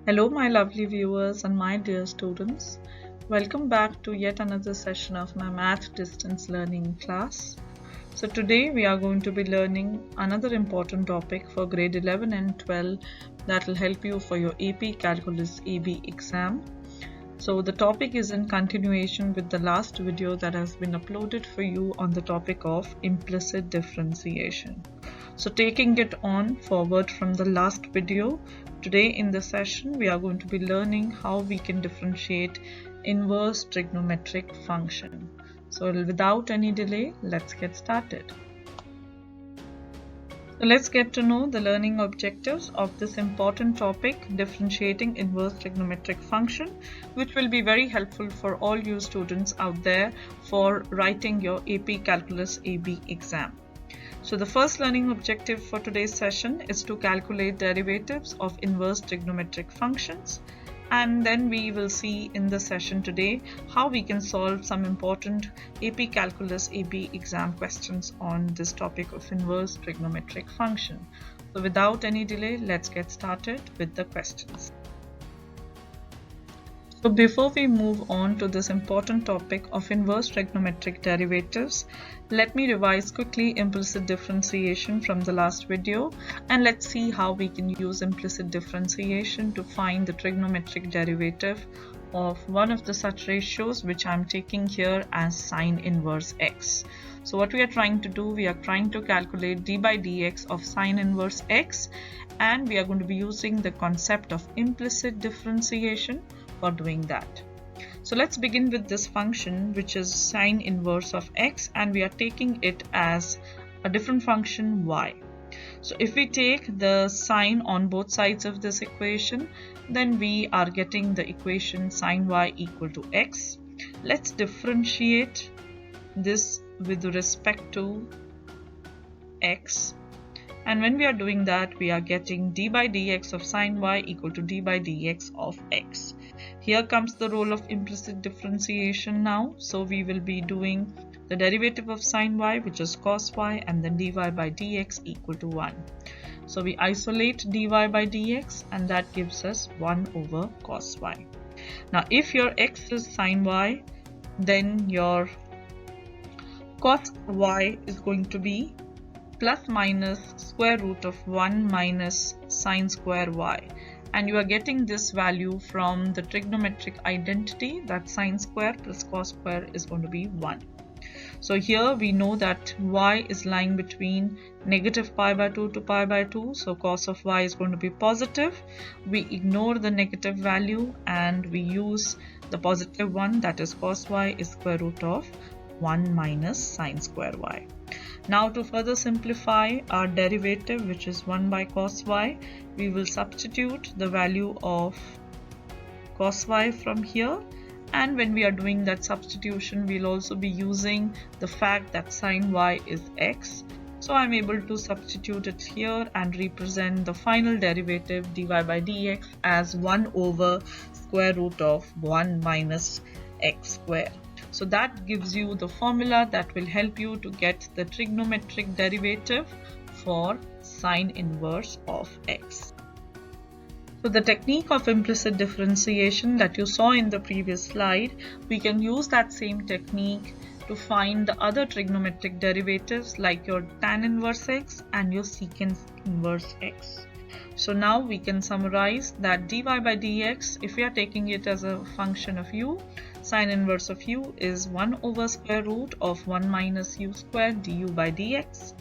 Hello, my lovely viewers and my dear students. Welcome back to yet another session of my math distance learning class. So today we are going to be learning another important topic for grade 11 and 12 that will help you for your AP Calculus AB exam. So the topic is in continuation with the last video that has been uploaded for you on the topic of implicit differentiation. So taking it on forward from the last video, today in the session we are going to be learning how we can differentiate inverse trigonometric function. So without any delay, let's get started. So let's get to know the learning objectives of this important topic, differentiating inverse trigonometric function, which will be very helpful for all you students out there for writing your AP Calculus AB exam. So the first learning objective for today's session is to calculate derivatives of inverse trigonometric functions, and then we will see in the session today how we can solve some important AP Calculus AB exam questions on this topic of inverse trigonometric function. So without any delay, let's get started with the questions. So before we move on to this important topic of inverse trigonometric derivatives, let me revise quickly implicit differentiation from the last video, and let's see how we can use implicit differentiation to find the trigonometric derivative of one of the such ratios which I'm taking here as sine inverse x. So what we are trying to do, we are trying to calculate d by dx of sine inverse x, and we are going to be using the concept of implicit differentiation for doing that. So let's begin with this function, which is sine inverse of x, and we are taking it as a different function y. So if we take the sine on both sides of this equation, then we are getting the equation sine y equal to x. Let's differentiate this with respect to x. And when we are doing that, we are getting d by dx of sine y equal to d by dx of x. Here comes the role of implicit differentiation now. So we will be doing the derivative of sine y, which is cos y, and then dy by dx equal to 1. So we isolate dy by dx, and that gives us 1 over cos y. Now if your x is sine y, then your cos y is going to be plus minus square root of 1 minus sine square y, and you are getting this value from the trigonometric identity that sine square plus cos square is going to be 1. So here we know that y is lying between negative pi by 2 to pi by 2, so cos of y is going to be positive. We ignore the negative value and we use the positive one, that is cos y is square root of 1 minus sine square y. Now to further simplify our derivative, which is 1 by cos y, we will substitute the value of cos y from here, and when we are doing that substitution, we'll also be using the fact that sine y is x. So I'm able to substitute it here and represent the final derivative dy by dx as 1 over square root of 1 minus x square. So that gives you the formula that will help you to get the trigonometric derivative for sine inverse of x. So the technique of implicit differentiation that you saw in the previous slide, we can use that same technique to find the other trigonometric derivatives like your tan inverse x and your secant inverse x. So now we can summarize that dy by dx, if we are taking it as a function of u, sine inverse of u is 1 over square root of 1 minus u squared du by dx.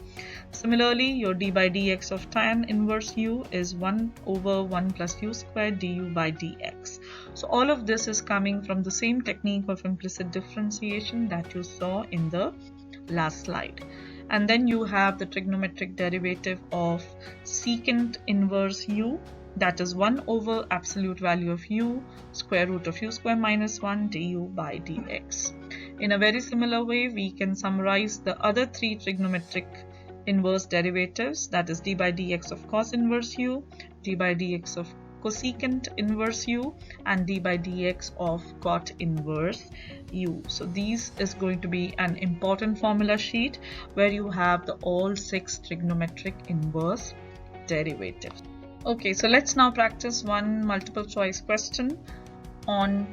Similarly, your d by dx of tan inverse u is 1 over 1 plus u squared du by dx. So all of this is coming from the same technique of implicit differentiation that you saw in the last slide. And then you have the trigonometric derivative of secant inverse u, that is 1 over absolute value of u square root of u square minus 1 du by dx. In a very similar way, we can summarize the other three trigonometric inverse derivatives, that is d by dx of cos inverse u, d by dx of cosecant inverse u, and d by dx of cot inverse u. So these is going to be an important formula sheet where you have the all 6 trigonometric inverse derivatives. Okay, so let's now practice one multiple choice question on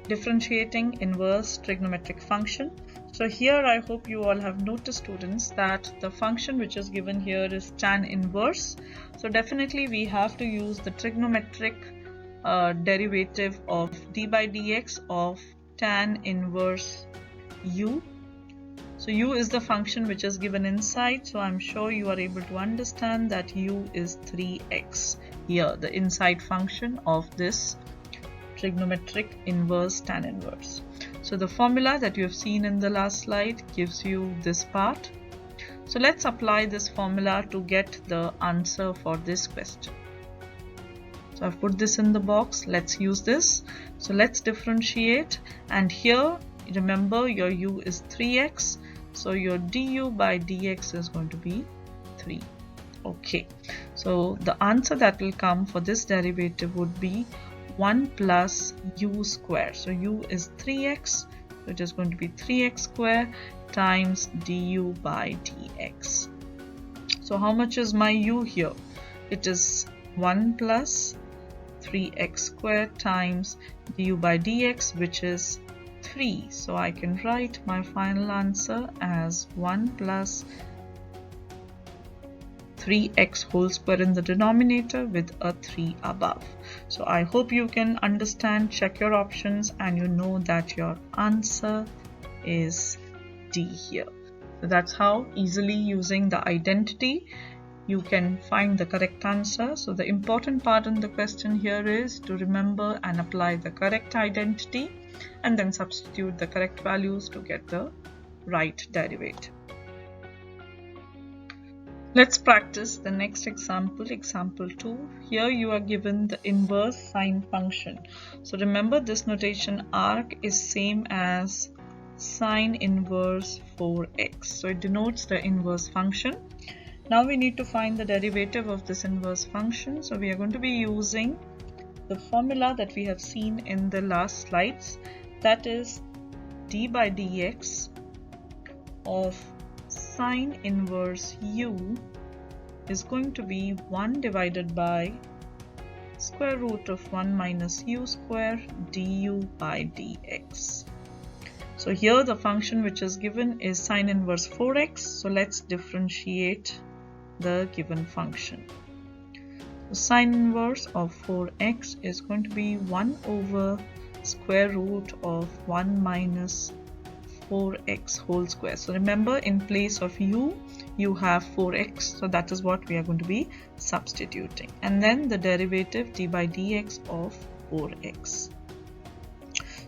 differentiating inverse trigonometric function. So here I hope you all have noticed, students, that the function which is given here is tan inverse. So definitely we have to use the trigonometric derivative of d by dx of tan inverse u. So u is the function which is given inside, so I'm sure you are able to understand that u is 3x here, the inside function of this trigonometric inverse tan inverse. So the formula that you have seen in the last slide gives you this part. So let's apply this formula to get the answer for this question. So I've put this in the box. Let's use this. So let's differentiate, and here remember your u is 3x, so your du by dx is going to be 3. Okay, so the answer that will come for this derivative would be 1 plus u square. So u is 3x, so it is going to be 3x square times du by dx. So how much is my u here? It is 1 plus 3x square times du by dx, which is 3. So I can write my final answer as 1 plus 3x whole square in the denominator with a 3 above. So I hope you can understand, check your options, and you know that your answer is D here. So that's how easily using the identity you can find the correct answer. So the important part in the question here is to remember and apply the correct identity and then substitute the correct values to get the right derivative. Let's practice the next example, example 2. Here you are given the inverse sine function. So remember, this notation arc is same as sine inverse 4x. So it denotes the inverse function. Now we need to find the derivative of this inverse function. So we are going to be using the formula that we have seen in the last slides. That is d by dx of sine inverse u is going to be 1 divided by square root of 1 minus u square du by dx. So here the function which is given is sine inverse 4x. So let's differentiate the given function. So sine inverse of 4x is going to be 1 over square root of 1 minus 4x whole square. So remember, in place of u, you have 4x, so that is what we are going to be substituting. And then the derivative d by dx of 4x.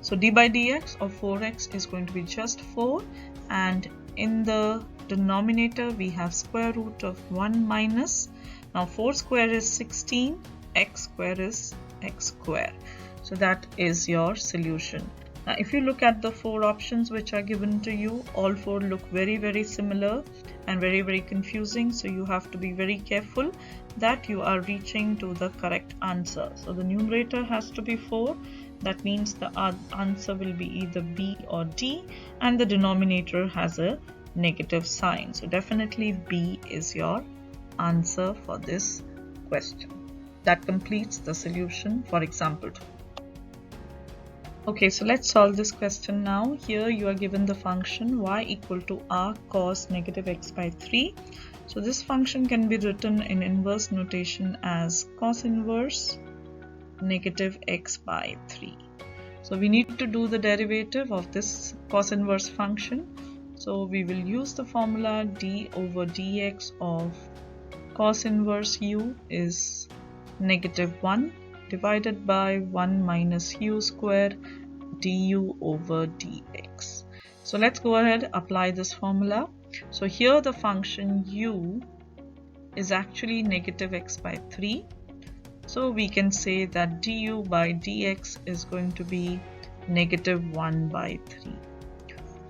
So d by dx of 4x is going to be just 4, and in the denominator we have square root of 1 minus. Now 4 square is 16, x square is x square. So that is your solution. Now if you look at the 4 options which are given to you, all 4 look very similar and very confusing. So you have to be very careful that you are reaching to the correct answer. So the numerator has to be 4. That means the answer will be either B or D, and the denominator has a negative sign. So definitely B is your answer for this question. That completes the solution for example 2. Okay, so let's solve this question now. Here you are given the function y equal to r cos negative x by 3. So this function can be written in inverse notation as cos inverse negative x by 3. So we need to do the derivative of this cos inverse function. So we will use the formula d over dx of cos inverse u is negative 1 divided by 1 minus u square du over dx. So let's go ahead, apply this formula. So here the function u is actually negative x by 3. So we can say that du by dx is going to be negative 1 by 3.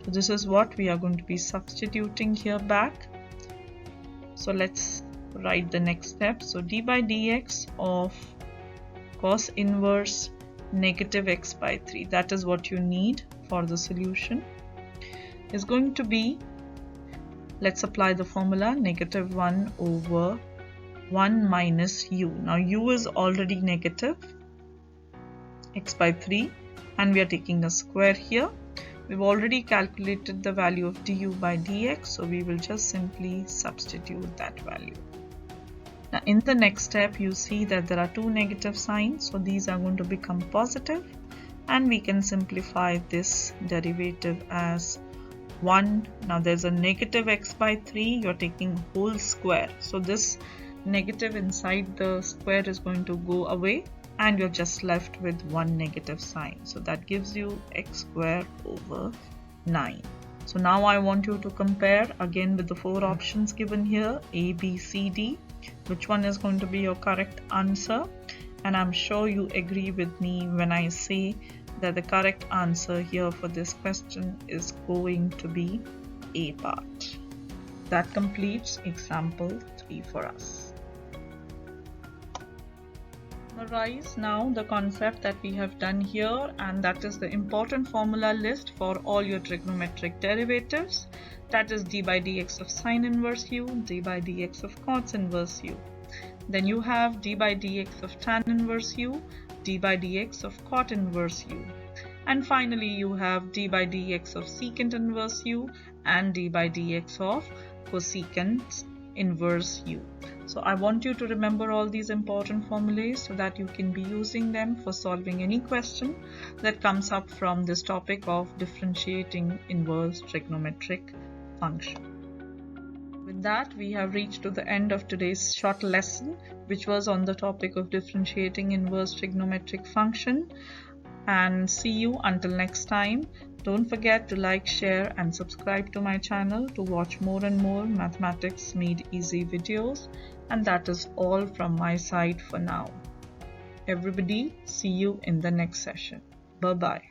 So this is what we are going to be substituting here back. So let's write the next step. So d by dx of cos inverse negative x by 3, that is what you need for the solution, is going to be, let's apply the formula, negative 1 over 1 minus u. Now u is already negative, x by 3, and we are taking a square here. We've already calculated the value of du by dx, so we will just simply substitute that value. Now in the next step, you see that there are two negative signs, so these are going to become positive, and we can simplify this derivative as 1. Now there's a negative x by 3, you're taking whole square, so this negative inside the square is going to go away, and you're just left with one negative sign, so that gives you x square over 9. So now I want you to compare again with the four options given here, A, B, C, D. Which one is going to be your correct answer? And I'm sure you agree with me when I say that the correct answer here for this question is going to be A part. That completes example 3 for us. Summarize now the concept that we have done here, and that is the important formula list for all your trigonometric derivatives. That is d by dx of sine inverse u, d by dx of cos inverse u. Then you have d by dx of tan inverse u, d by dx of cot inverse u. And finally you have d by dx of secant inverse u and d by dx of cosecant inverse u. So I want you to remember all these important formulas so that you can be using them for solving any question that comes up from this topic of differentiating inverse trigonometric function. With that, we have reached to the end of today's short lesson, which was on the topic of differentiating inverse trigonometric function. And see you until next time. Don't forget to like, share and subscribe to my channel to watch more and more Mathematics Made Easy videos. And that is all from my side for now. Everybody, see you in the next session. Bye-bye.